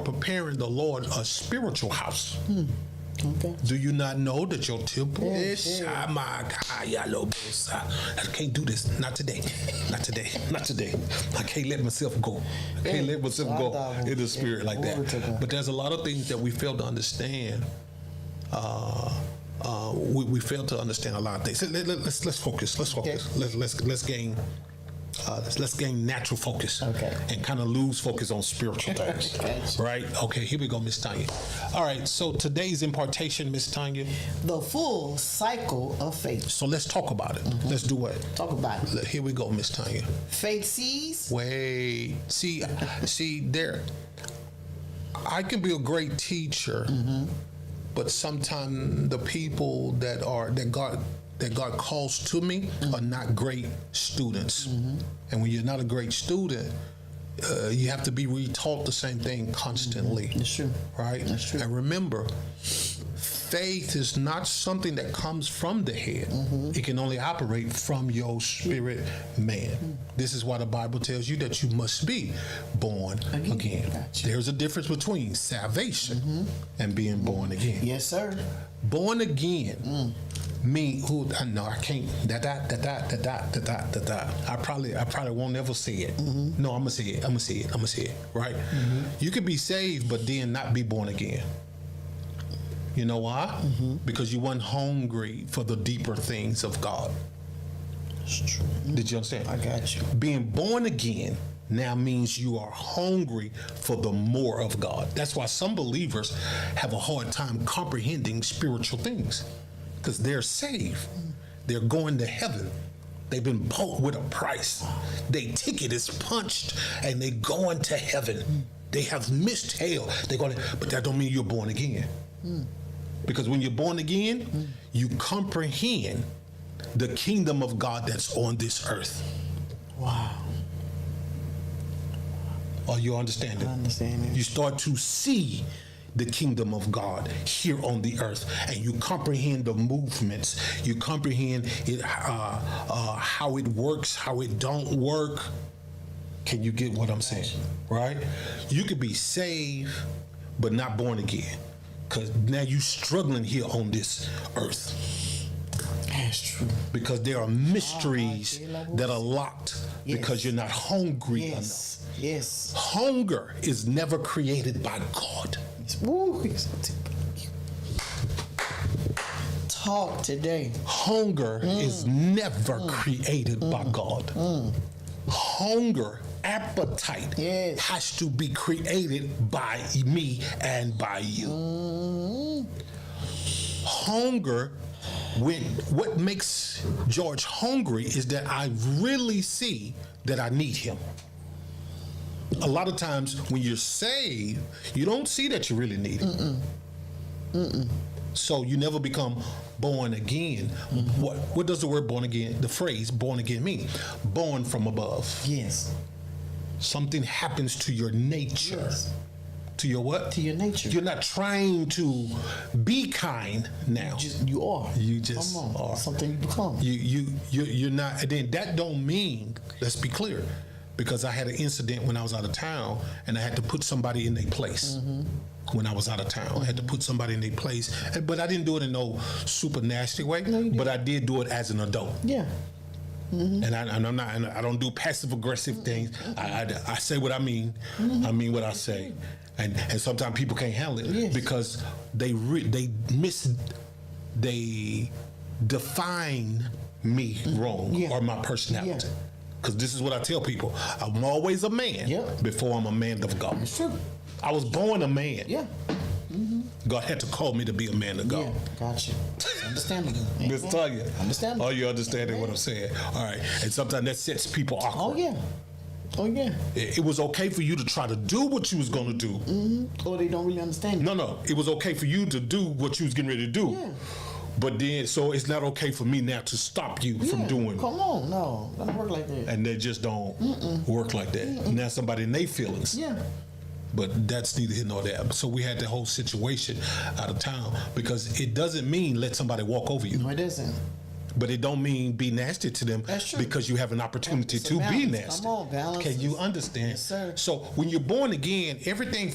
Preparing the Lord a spiritual house. Okay. Do you not know that your temple is? I can't do this. Not today. Not today. Not today. I can't let myself go. I can't let myself go in the spirit like that. But there's a lot of things that we fail to understand. We fail to understand a lot of things. Let's focus. Let's focus. Okay. Let's gain natural focus, and kind of lose focus on spiritual things. Right? Okay, here we go, Miss Tanya. All right, so today's impartation, Miss Tanya. The full cycle of faith. So let's talk about it. Let's do what? Talk about it. Here we go, Miss Tanya. Faith sees. Wait, see, there. I can be a great teacher, but sometimes the people that God calls to me are not great students. And when you're not a great student, you have to be retaught the same thing constantly. That's true. Right? That's true. And remember, faith is not something that comes from the head. It can only operate from your spirit man. This is why the Bible tells you that you must be born again. Gotcha. There's a difference between salvation and being born again. Yes, sir. Born again. Me, who no, I can't. I probably won't ever say it. No, I'm gonna say it. Right? You could be saved, but then not be born again. You know why? Because you weren't hungry for the deeper things of God. That's true. Did you understand? I got you. Being born again now means you are hungry for the more of God. That's why some believers have a hard time comprehending spiritual things. Because they're saved. They're going to heaven. They've been bought with a price. Their ticket is punched and they're going to heaven. They have missed hell. They're going to, but that don't mean you're born again. Because when you're born again, you comprehend the kingdom of God that's on this earth. Wow. Are you understanding? I understand it. You start to see the kingdom of God here on the earth, and you comprehend the movements. You comprehend it, how it works, how it don't work. Can you get what I'm saying? Right? You could be saved, but not born again, because now you're struggling here on this earth. That's true. Because there are mysteries that are locked because you're not hungry enough. Yes. Hunger is never created by God. Woo. Talk today. Hunger is never created by God. Hunger, appetite has to be created by me and by you. Hunger, what makes George hungry is that I really see that I need him. A lot of times when you're saved, you don't see that you really need it. So you never become born again. What does the word born again, the phrase born again mean? Born from above. Yes. Something happens to your nature. Yes. To your what? To your nature. You're not trying to be kind now. You are. You just Come on. are. Something you become. You're not. And then that don't mean, let's be clear, because I had an incident when I was out of town and I had to put somebody in their place. When I was out of town, I had to put somebody in their place, but I didn't do it in no super nasty way. No, but I did do it as an adult. Yeah. And I'm not. And I don't do passive aggressive things. I say what I mean. I mean what I say. And sometimes people can't handle it because they define me wrong or my personality. Because this is what I tell people. I'm always a man before I'm a man of God. It's true. I was born a man. Yeah. God had to call me to be a man of God. Yeah, gotcha. It's understandable. Miss Tanya. Understandable. Are you understanding what I'm saying? All right. And sometimes that sets people awkward. Oh, yeah. It was okay for you to try to do what you was going to do. Or they don't really understand. No. It was okay for you to do what you was getting ready to do. Yeah. But then, so it's not okay for me now to stop you from doing it. Come on, no. Doesn't work like that. And they just don't work like that. Now somebody in their feelings. Yeah. But that's neither here nor there. So we had the whole situation out of town because it doesn't mean let somebody walk over you. No, it doesn't. But it don't mean be nasty to them. That's true. Because you have an opportunity It's a to be balance. nasty. Come on, balance. Can you understand? Yes, sir. So when you're born again, everything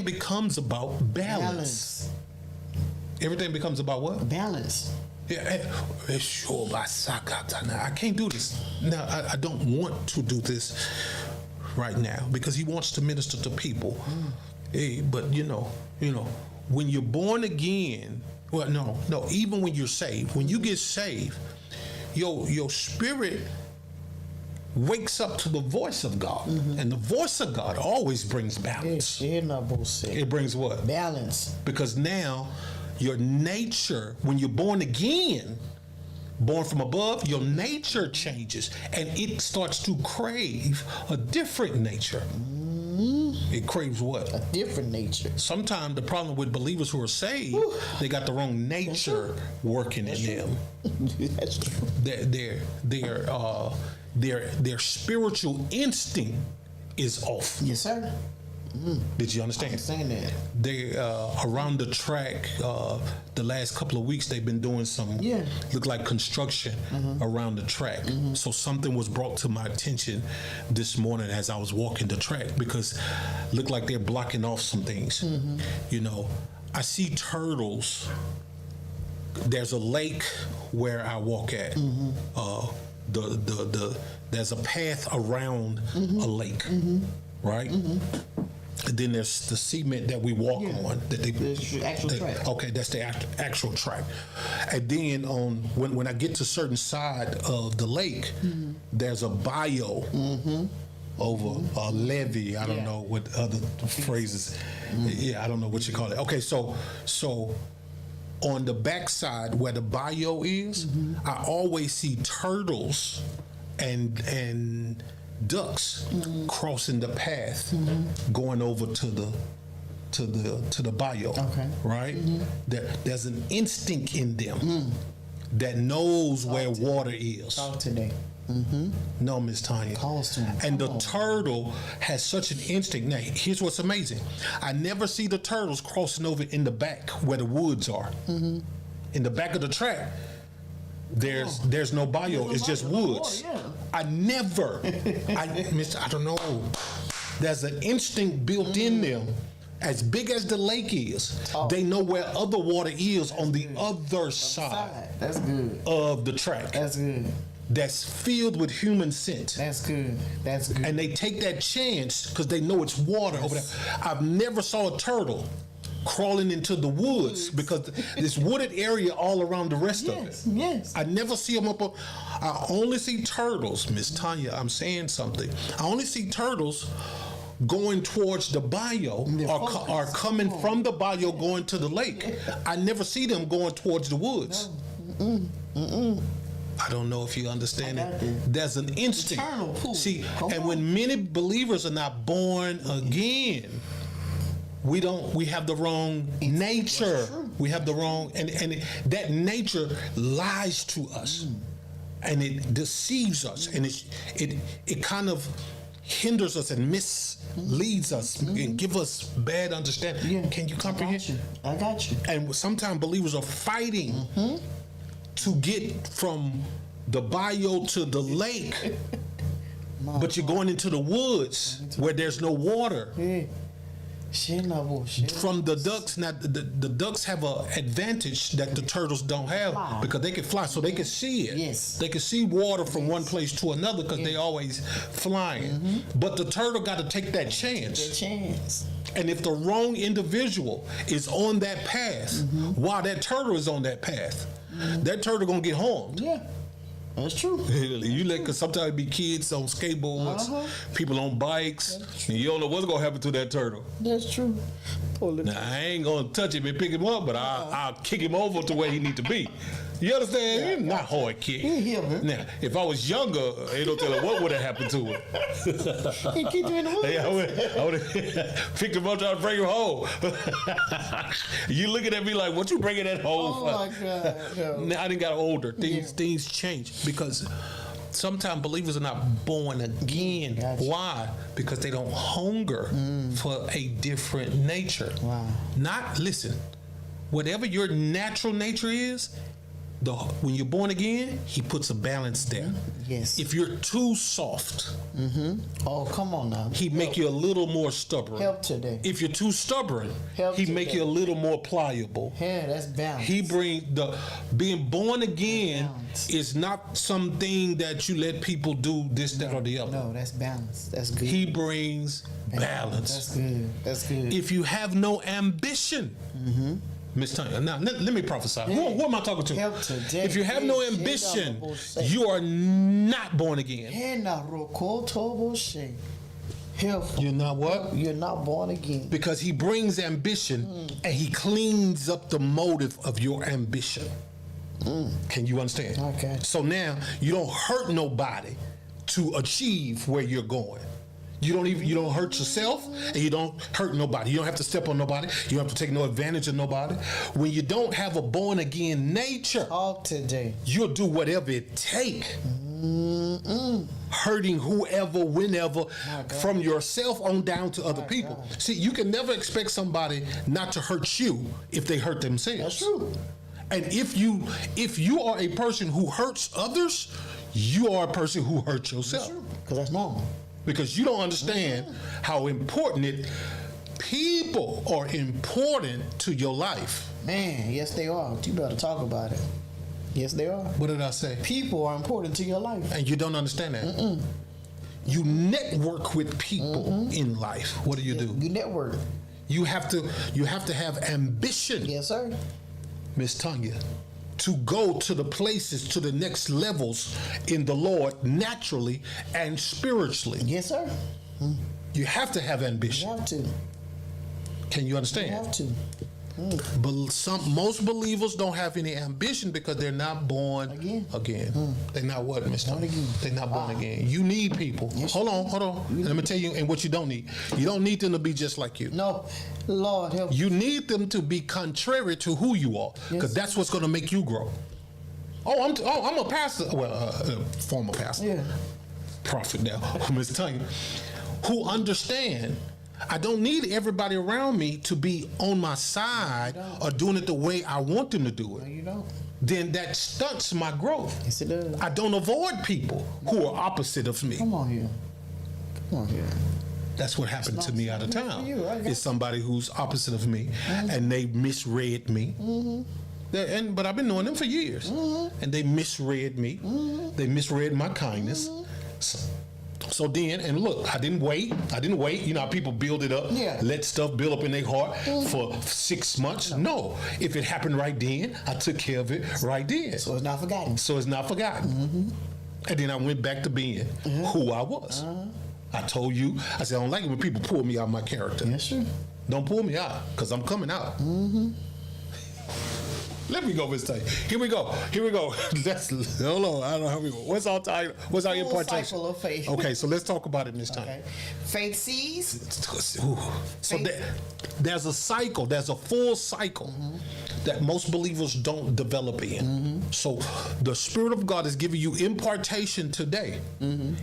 becomes about balance. Everything becomes about what? Balance. Yeah, sure. I can't do this. No, I don't want to do this right now because he wants to minister to people. Hey, but you know, when you're born again, well, no, even when you're saved, when you get saved, your spirit wakes up to the voice of God, and the voice of God always brings balance. It brings what? Balance. Because now your nature, when you're born again, born from above, your nature changes and it starts to crave a different nature. It craves what? A different nature. Sometimes the problem with believers who are saved, they got the wrong nature working in them. That's true. Their spiritual instinct is off. Yes, sir. Did you understand? I understand that. They around the track. The last couple of weeks, they've been doing some look like construction around the track. So something was brought to my attention this morning as I was walking the track because looked like they're blocking off some things. You know, I see turtles. There's a lake where I walk at. There's a path around a lake, right? And then there's the cement that we walk on. That the actual track. Okay, that's the actual track. And then when I get to certain side of the lake, there's a bio over a levee. I don't know what other phrases. Yeah, I don't know what you call it. Okay, so on the backside where the bio is, I always see turtles and ducks crossing the path, going over to the bio. Okay. Right? There's an instinct in them that knows where water is. Talk today. No, Miss Tanya. Calls to him. And the turtle has such an instinct. Now, here's what's amazing. I never see the turtles crossing over in the back where the woods are. In the back of the track, there's no bio. It's just woods. I never. I don't know. There's an instinct built in them. As big as the lake is, they know where other water is on the other side. That's good. Of the track. That's good. That's filled with human scent. That's good. That's good. And they take that chance because they know it's water over there. I've never saw a turtle crawling into the woods because this wooded area all around the rest of it. Yes. I never see them I only see turtles, Miss Tanya. I'm saying something. I only see turtles going towards the bio or coming from the bio going to the lake. I never see them going towards the woods. I don't know if you understand it. There's an instinct. See, when many believers are not born again, we have the wrong nature. We have the wrong, and that nature lies to us, and it deceives us, and it kind of hinders us and misleads us and give us bad understanding. Yeah. Can you comprehend? I got you. And sometimes believers are fighting to get from the bio to the lake, but you're going into the woods where there's no water. From the ducks, now the ducks have an advantage that the turtles don't have because they can fly, so they can see it. Yes. They can see water from one place to another because they always flying. But the turtle got to take that chance. And if the wrong individual is on that path, while that turtle is on that path, that turtle gonna get harmed. Yeah. That's true. Cause sometimes it be kids on skateboards, people on bikes, and you don't know what's gonna happen to that turtle. That's true. Now I ain't gonna touch him and pick him up, but I'll kick him over to where he need to be. You understand? Not hard kick. Now, if I was younger, ain't no telling what would have happened to him. He keep you in the woods. I would have picked him up trying to bring him home. You looking at me like, what you bringing that home for? Oh my God. No. Now I done got older. Things change because sometimes believers are not born again. Gotcha. Why? Because they don't hunger for a different nature. Wow. Listen, whatever your natural nature is, When you're born again, he puts a balance there. Yes. If you're too soft, Oh, come on now. he make you a little more stubborn. Help today. If you're too stubborn, Help he make today. you a little more pliable. Yeah, that's balance. He bring being born again Balance. is not something that you let people do this, that, or the other. No, that's balance. That's good. He brings balance. That's good. That's good. If you have no ambition, Miss Tanya, now let me prophesy. Who am I talking to? Help today. If you have no ambition, you are not born again. Help. You're not what? You're not born again. Because he brings ambition and he cleans up the motive of your ambition. Can you understand? Okay. So now you don't hurt nobody to achieve where you're going. You don't hurt yourself and you don't hurt nobody. You don't have to step on nobody. You don't have to take no advantage of nobody. When you don't have a born again nature, Talk today. you'll do whatever it takes. Hurting whoever, whenever, from yourself on down to other people. God. See, you can never expect somebody not to hurt you if they hurt themselves. That's true. And if you are a person who hurts others, you are a person who hurts yourself. Because that's normal. Because you don't understand how important people are important to your life. Man, yes they are. You better talk about it. Yes they are. What did I say? People are important to your life. And you don't understand that. You network with people in life. What do? You network. You have to have ambition, Yes, sir. Miss Tanya, to go to the places, to the next levels in the Lord naturally and spiritually. Yes, sir. You have to have You ambition. have to. Can you You understand? have to. But most believers don't have any ambition because they're not born Again. They're not what, Miss Tanya? again. They're not born again. You need people. Yes. Hold on. Let me tell you and what you don't need. You don't need them to be just like you. No. Lord help. You need them to be contrary to who you are, because that's what's going to make you grow. I'm a pastor. Well, former pastor, Yeah. prophet now, Miss Tanya, who understand. I don't need everybody around me to be on my side or doing it the way I want them to do No, it. you don't. Then that stunts my growth. Yes, it does. I don't avoid people who are opposite of me. Come on here. Come on here. That's what happened to me out of Good for town. you. I got It's somebody who's opposite of me, and they misread me. But I've been knowing them for years, and they misread me. They misread my kindness. So then, and look, I didn't wait. You know how people build it up, Yeah. let stuff build up in their heart for 6 months. No, if it happened right then, I took care of it right then. So it's not forgotten. So it's not forgotten. And then I went back to being who I was. I told you, I said, I don't like it when people pull me out of my character. Yes, sir. Don't pull me out, because I'm coming out. Let me go, Miss Tay. Here we go. Hold on. I don't know how we go. What's our title? What's our Full impartation? cycle of faith. Okay, so let's talk about it this time. Okay. Faith sees. Ooh. So there's a cycle. There's a full cycle that most believers don't develop in. So the Spirit of God is giving you impartation today.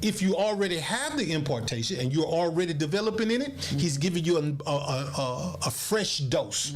If you already have the impartation and you're already developing in it, He's giving you a fresh dose.